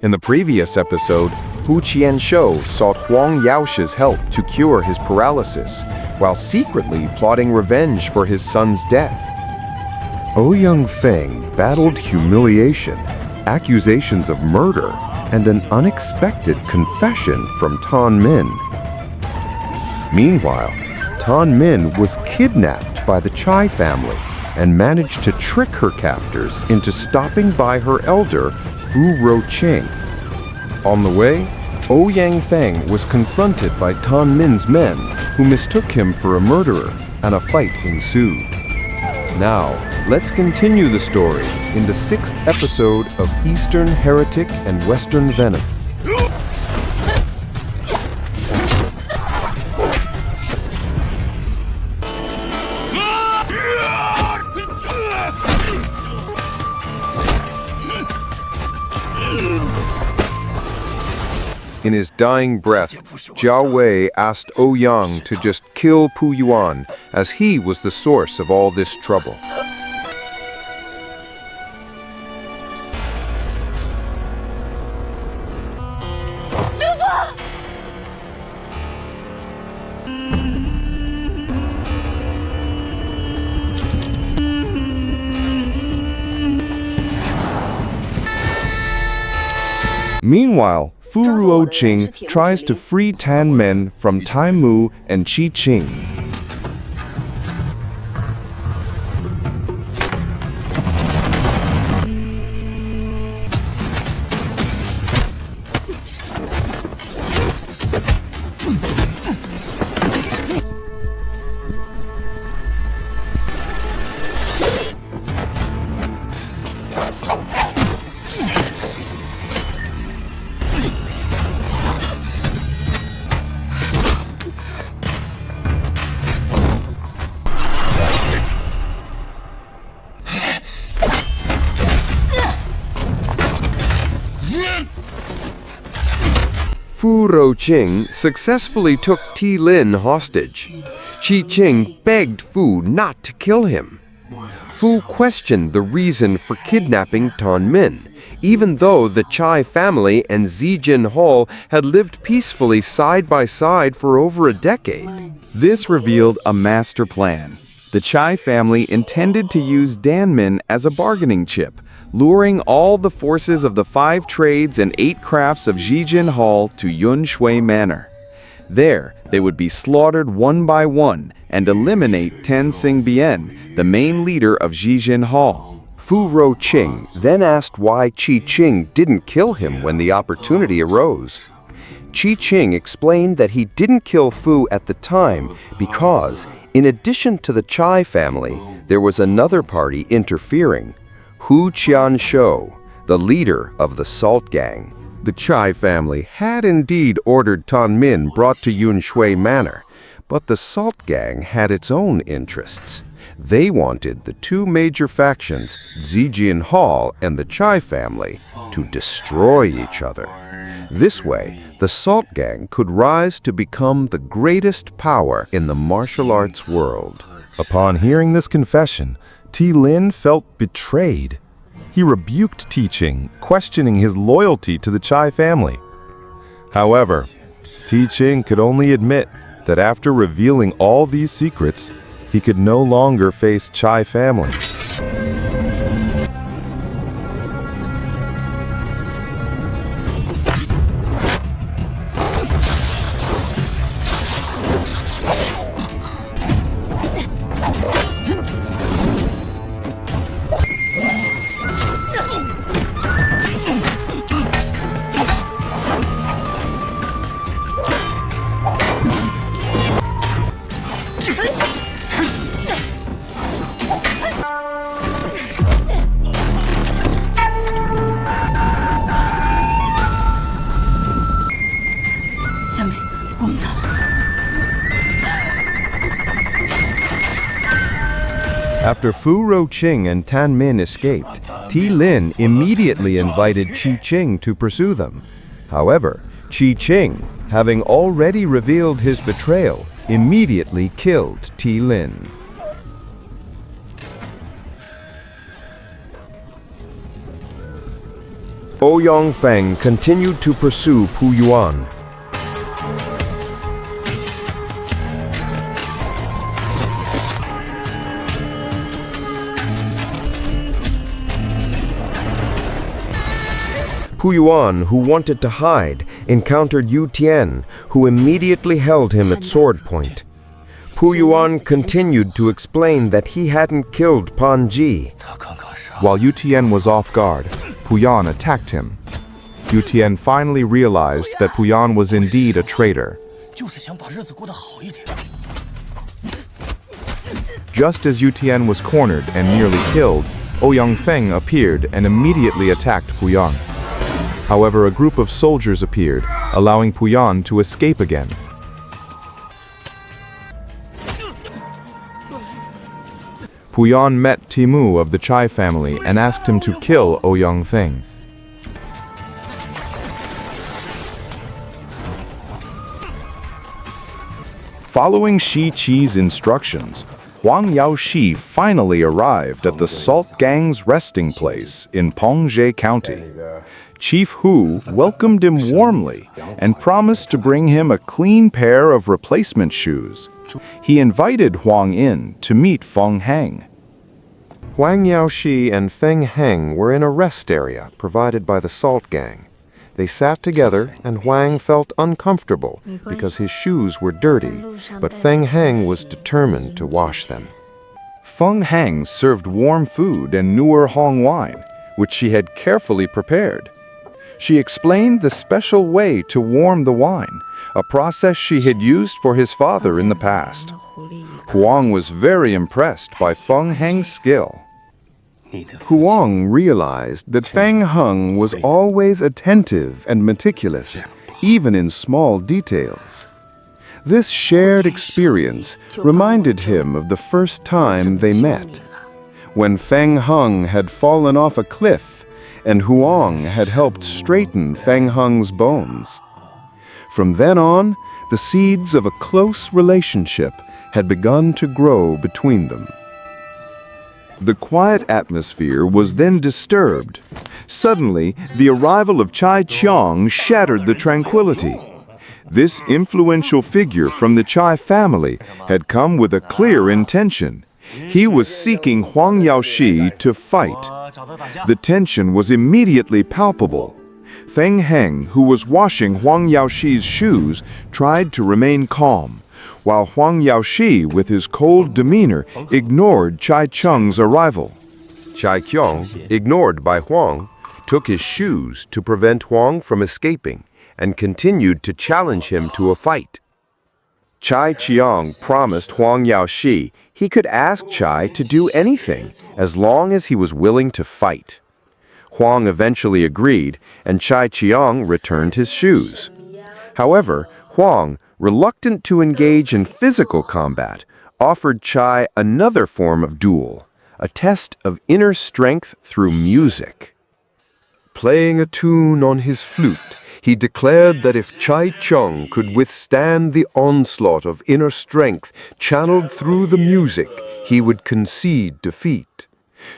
In the previous episode, Hu Qian Shou sought Huang Yaoshi's help to cure his paralysis, while secretly plotting revenge for his son's death. Ouyang Feng battled humiliation, accusations of murder, and an unexpected confession from Tan Min. Meanwhile, Tan Min was kidnapped by the Chai family and managed to trick her captors into stopping by her elder, Fu Roqing. On the way, Ouyang Feng was confronted by Tan Min's men, who mistook him for a murderer, and a fight ensued. Now, let's continue the story in the 6th episode of Eastern Heretic and Western Venom. In his dying breath, Yiwei asked Ouyang to just kill Pu Yuan, as he was the source of all this trouble. Meanwhile, Fu Roqing tries to free Tan Men from Tai Mu and Qi Qing. Fu Roqing successfully took Ti Lin hostage. Qi Qing begged Fu not to kill him. Fu questioned the reason for kidnapping Tan Min, even though the Chai family and Zi Jin Hall had lived peacefully side by side for over a decade. This revealed a master plan. The Chai family intended to use Dan Min as a bargaining chip, luring all the forces of the 5 trades and 8 crafts of Zi Jin Hall to Yun Shui Manor. There, they would be slaughtered one by one and eliminate Ten Sing Bien, the main leader of Zi Jin Hall. Fu Roqing then asked why Qi Qing didn't kill him when the opportunity arose. Qi Qing explained that he didn't kill Fu at the time because, in addition to the Chai family, there was another party interfering. Hu Qian Shou, the leader of the Salt Gang. The Chai family had indeed ordered Tan Min brought to Yun Shui Manor, but the Salt Gang had its own interests. They wanted the 2 major factions, Zi Jin Hall and the Chai family, to destroy each other. This way, the Salt Gang could rise to become the greatest power in the martial arts world. Upon hearing this confession, Ti Lin felt betrayed. He rebuked Ti Qing, questioning his loyalty to the Chai family. However, Ti Qing could only admit that after revealing all these secrets, he could no longer face Chai family. After Fu Roqing and Tan Min escaped, Ti Lin immediately invited Qi Qing to pursue them. However, Qi Qing, having already revealed his betrayal, immediately killed Ti Lin. Ouyang Feng continued to pursue Pu Yuan. Pu Yuan, who wanted to hide, encountered Yu Tian, who immediately held him at sword point. Pu Yuan continued to explain that he hadn't killed Pan Ji. While Yu Tian was off guard, Pu Yan attacked him. Yu Tian finally realized that Pu Yan was indeed a traitor. Just as Yu Tian was cornered and nearly killed, Ouyang Feng appeared and immediately attacked Pu Yan. However, a group of soldiers appeared, allowing Pu Yan to escape again. Pu Yan met Timu of the Chai family and asked him to kill Ouyang Feng. Following Shi Qi's instructions, Huang Yaoshi finally arrived at the Salt Gang's resting place in Pengzhe County. Chief Hu welcomed him warmly and promised to bring him a clean pair of replacement shoes. He invited Huang in to meet Feng Heng. Huang Yaoshi and Feng Heng were in a rest area provided by the Salt Gang. They sat together and Huang felt uncomfortable because his shoes were dirty, but Feng Heng was determined to wash them. Feng Heng served warm food and newer Hong wine, which she had carefully prepared. She explained the special way to warm the wine, a process she had used for his father in the past. Huang was very impressed by Feng Heng's skill. Huang realized that Feng Heng was always attentive and meticulous, even in small details. This shared experience reminded him of the first time they met, when Feng Heng had fallen off a cliff and Huang had helped straighten Feng Heng's bones. From then on, the seeds of a close relationship had begun to grow between them. The quiet atmosphere was then disturbed. Suddenly, the arrival of Chai Qiong shattered the tranquility. This influential figure from the Chai family had come with a clear intention. He was seeking Huang Yaoshi to fight. The tension was immediately palpable. Feng Heng, who was washing Huang Yaoshi's shoes, tried to remain calm, while Huang Yaoshi, with his cold demeanor, ignored Chai Qiong's arrival. Chai Qiong, ignored by Huang, took his shoes to prevent Huang from escaping and continued to challenge him to a fight. Chai Qiong promised Huang Yaoshi he could ask Chai to do anything as long as he was willing to fight. Huang eventually agreed, and Chai Qiong returned his shoes. However, Huang, reluctant to engage in physical combat, offered Chai another form of duel, a test of inner strength through music. Playing a tune on his flute, he declared that if Chai Qiong could withstand the onslaught of inner strength channeled through the music, he would concede defeat.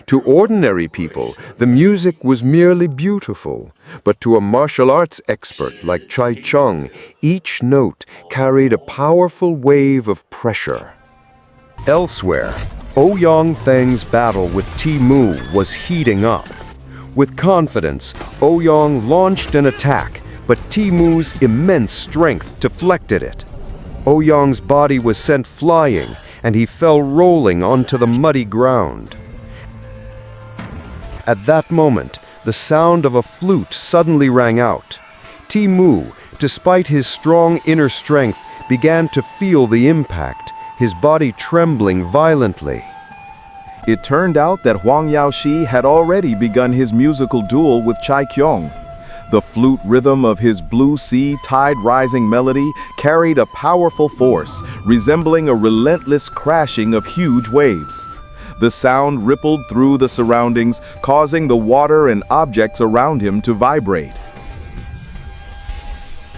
To ordinary people, the music was merely beautiful, but to a martial arts expert like Chai Qiong, each note carried a powerful wave of pressure. Elsewhere, Ouyang Feng's battle with Timu was heating up. With confidence, Ouyang launched an attack, but Timu's immense strength deflected it. Ouyang's body was sent flying, and he fell rolling onto the muddy ground. At that moment, the sound of a flute suddenly rang out. Timu, despite his strong inner strength, began to feel the impact, his body trembling violently. It turned out that Huang Yaoshi had already begun his musical duel with Chai Qiong. The flute rhythm of his blue sea tide-rising melody carried a powerful force, resembling a relentless crashing of huge waves. The sound rippled through the surroundings, causing the water and objects around him to vibrate.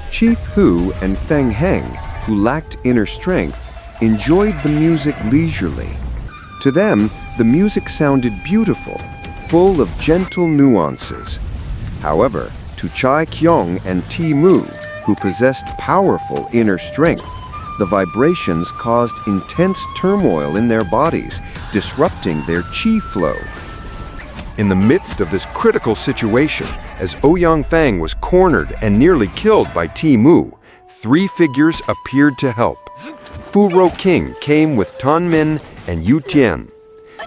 Chief Hu and Feng Heng, who lacked inner strength, enjoyed the music leisurely. To them, the music sounded beautiful, full of gentle nuances. However, to Chai Qiong and Mu, who possessed powerful inner strength, the vibrations caused intense turmoil in their bodies, disrupting their qi flow. In the midst of this critical situation, as Ouyang Feng was cornered and nearly killed by Mu, three figures appeared to help. Fu Ro King came with Tan Min and Yu Tian.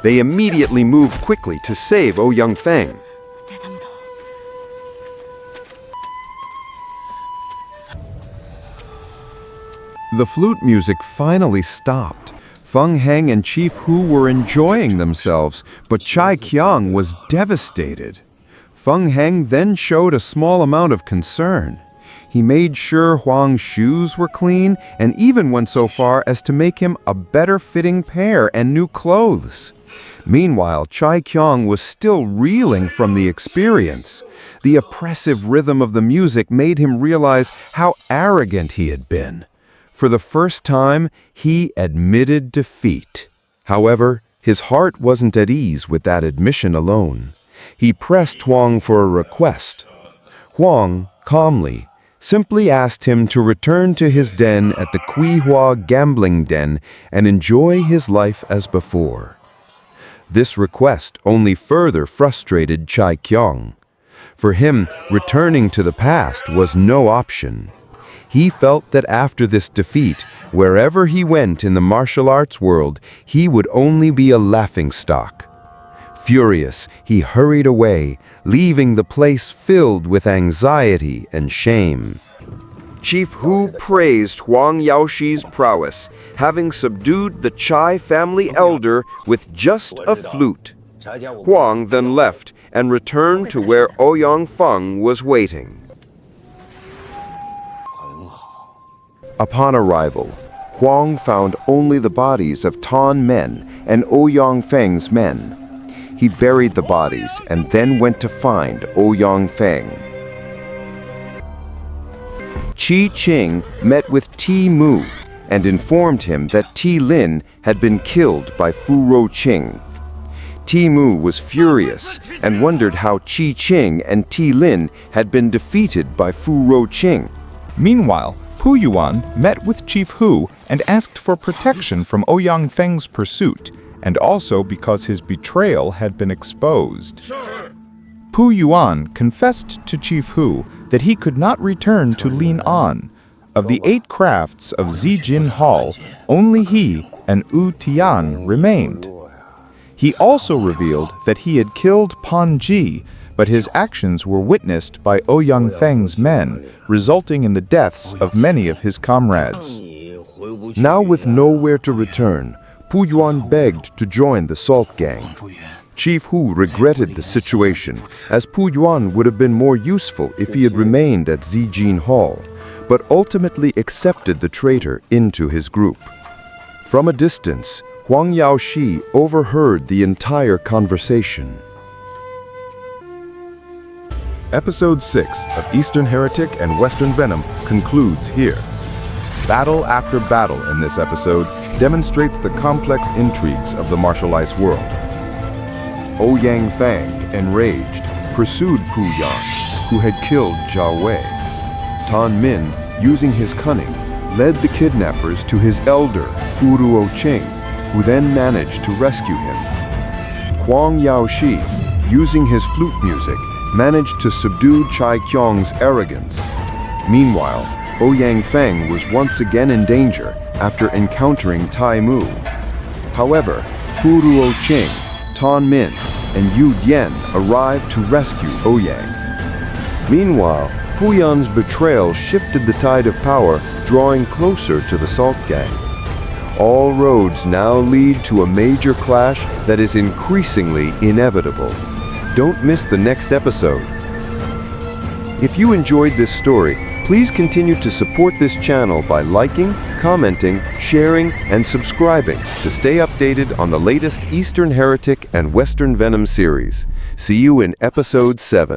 They immediately moved quickly to save Ouyang Feng. The flute music finally stopped. Feng Heng and Chief Hu were enjoying themselves, but Chai Qiong was devastated. Feng Heng then showed a small amount of concern. He made sure Huang's shoes were clean and even went so far as to make him a better-fitting pair and new clothes. Meanwhile, Chai Qiong was still reeling from the experience. The oppressive rhythm of the music made him realize how arrogant he had been. For the first time, he admitted defeat. However, his heart wasn't at ease with that admission alone. He pressed Huang for a request. Huang, calmly, simply asked him to return to his den at the Kuihua gambling den and enjoy his life as before. This request only further frustrated Chai Qiong. For him, returning to the past was no option. He felt that after this defeat, wherever he went in the martial arts world, he would only be a laughingstock. Furious, he hurried away, leaving the place filled with anxiety and shame. Chief Hu praised Huang Yaoshi's prowess, having subdued the Chai family elder with just a flute. Huang then left and returned to where Ouyang Feng was waiting. Upon arrival, Huang found only the bodies of Tan Men and Ouyang Feng's men. He buried the bodies and then went to find Ouyang Feng. Chai Qiong met with Mu and informed him that Lin had been killed by Fu Ro Qing. Mu was furious and wondered how Chai Qiong and Lin had been defeated by Fu Ro Qing. Meanwhile, Pu Yuan met with Chief Hu and asked for protection from Ouyang Feng's pursuit, and also because his betrayal had been exposed. Pu Yuan confessed to Chief Hu that he could not return to Lin An. Of the 8 crafts of Zi Jin Hall, only he and Hu Tian remained. He also revealed that he had killed Pan Ji, but his actions were witnessed by Ouyang Feng's men, resulting in the deaths of many of his comrades. Now with nowhere to return, Pu Yuan begged to join the Salt Gang. Chief Hu regretted the situation, as Pu Yuan would have been more useful if he had remained at Zi Jin Hall, but ultimately accepted the traitor into his group. From a distance, Huang Yaoshi overheard the entire conversation. Episode 6 of Eastern Heretic and Western Venom concludes here. Battle after battle in this episode demonstrates the complex intrigues of the martial arts world. Ouyang Feng, enraged, pursued Pu Yan, who had killed Zhou. Tan Min, using his cunning, led the kidnappers to his elder, Fu Ro Qing, who then managed to rescue him. Huang Yaoshi, using his flute music, managed to subdue Chai Qiong's arrogance. Meanwhile, Ouyang Feng was once again in danger after encountering Mu. However, Fu Ro Qing, Tan Min, and Yu Dian arrived to rescue Ouyang. Meanwhile, Pu Yan's betrayal shifted the tide of power, drawing closer to the Salt Gang. All roads now lead to a major clash that is increasingly inevitable. Don't miss the next episode. If you enjoyed this story, please continue to support this channel by liking, commenting, sharing, and subscribing to stay updated on the latest Eastern Heretic and Western Venom series. See you in Episode 7.